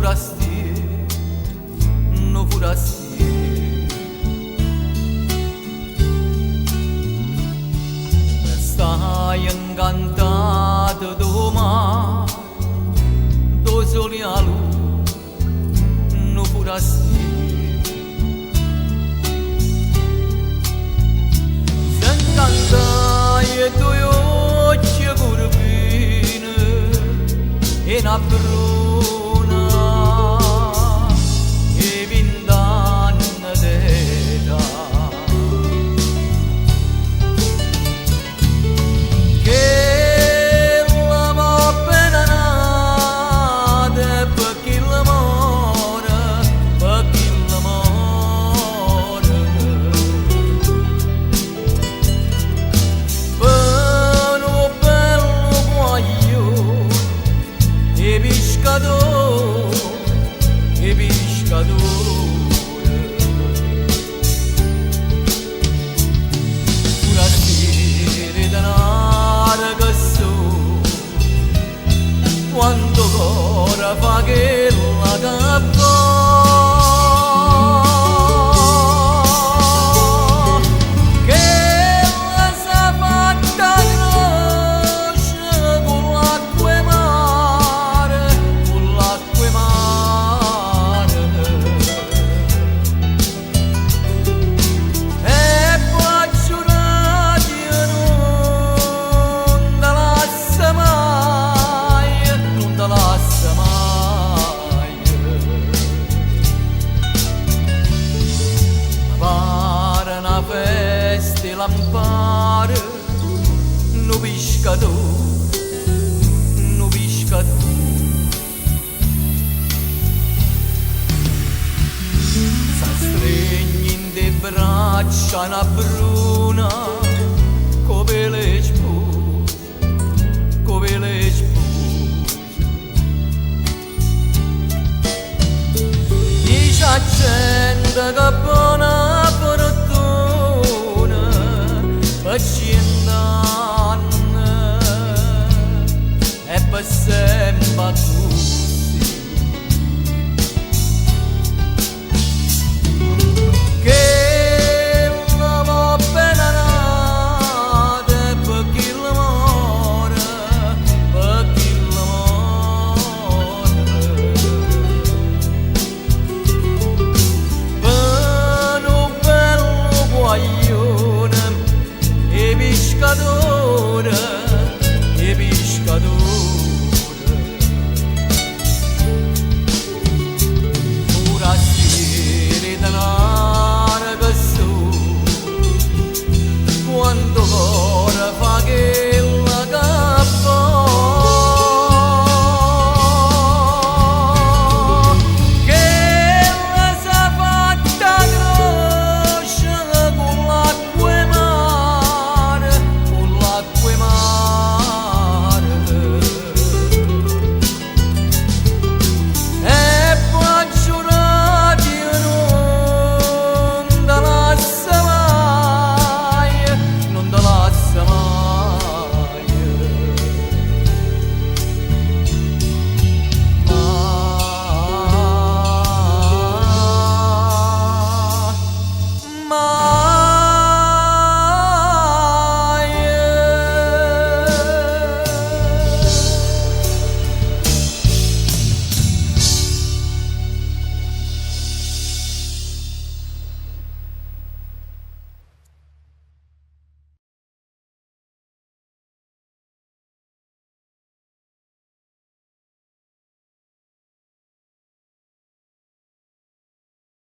forastiero, no forastiero. Stai incantato do mare, do sole a luce, no forastiero. S'incantai e due occhi curvine e una bruna e 20 anni d'età. Che la va appena nata per chi l'amore, per chi l'amore. Bello, bello guaio e pescatore, e pescatore. Una sera denaro che so, quanto ora fa che la capo. Che la sa fatta grossa con l'acqua e mare, con l'acqua e mare. E pacciurati non te lascia mai, non te lascia mai. Pare una festa e lampare, no pescatore, no pescatore. S'astregni in de braccia una bruna, come le spose, come le spose. Dice a gente che buona fortuna, per 100 anni e per sempre così.